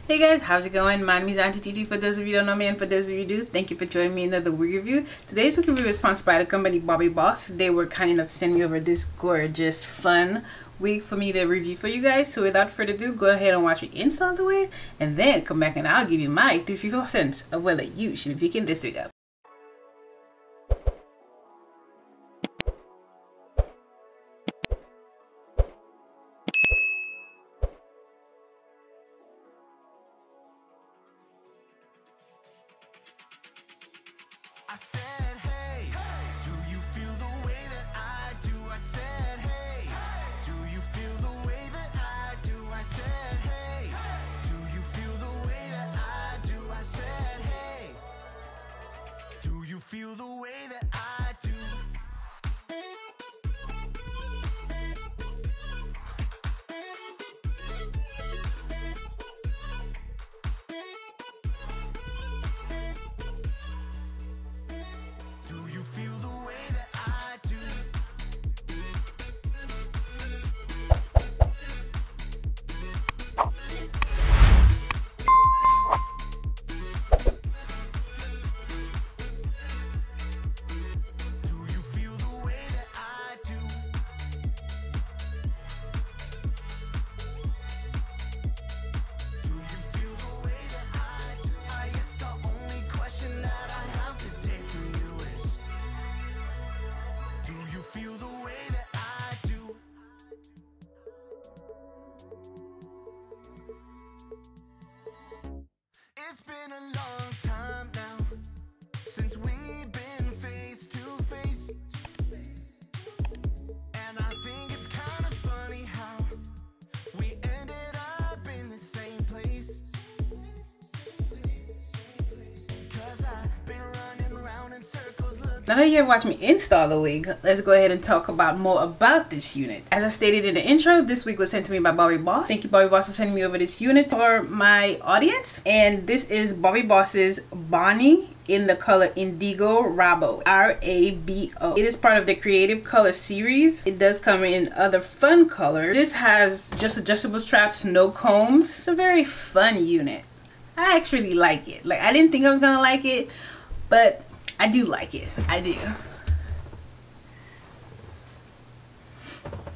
Hey guys, how's it going? My name is Auntie TT for those of you who don't know me, and for those of you who do, thank you for joining me in another wig review. Today's wig review is sponsored by the company Bobbi Boss. They were kind enough to send me over this gorgeous, fun wig for me to review for you guys. So without further ado, go ahead and watch me install the wig and then come back and I'll give you my 3 cents of whether you should be picking this wig up. I said, hey, do you feel the way that I do? I said, hey, do you feel the way that I do? I said, hey, do you feel the way that I do? I said, hey, do you feel the way that I do? Do you feel the way that I do? Do you feel the way that I do? Do you feel the way that I do? I guess the only question that I have today for you is, do you feel the way that I do? It's been a long time now since we've been face to face, and I think it's kind of funny how we ended up in the same place. 'Cause I've been running around in circles looking. Now that you have watched me install the wig, let's go ahead and talk about more about this unit. As I stated in the intro, this wig was sent to me by Bobbi Boss. Thank you, Bobbi Boss, for sending me over this unit for my audience. And this is Bobbi Boss's Bonnie in the color Indigo Rabo, R-A-B-O. It is part of the Creative Color series. It does come in other fun colors. This has just adjustable straps, no combs. It's a very fun unit. I actually like it. Like, I didn't think I was gonna like it, but I do like it. I do.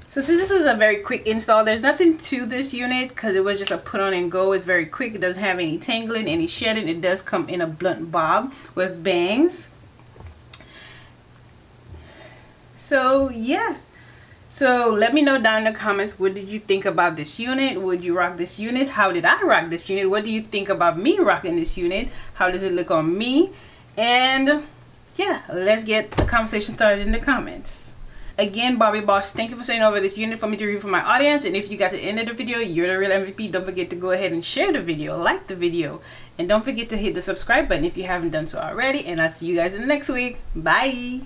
So since this was a very quick install, there's nothing to this unit because it was just a put on and go. It's very quick. It doesn't have any tangling, any shedding. It does come in a blunt bob with bangs. So yeah. So let me know down in the comments, what did you think about this unit? Would you rock this unit? How did I rock this unit? What do you think about me rocking this unit? How does it look on me? And yeah, let's get the conversation started in the comments. Again, Bobbi Boss, thank you for sending over this unit for me to review for my audience. And if you got to the end of the video, you're the real MVP. Don't forget to go ahead and share the video, like the video, and don't forget to hit the subscribe button if you haven't done so already. And I'll see you guys in the next week. Bye.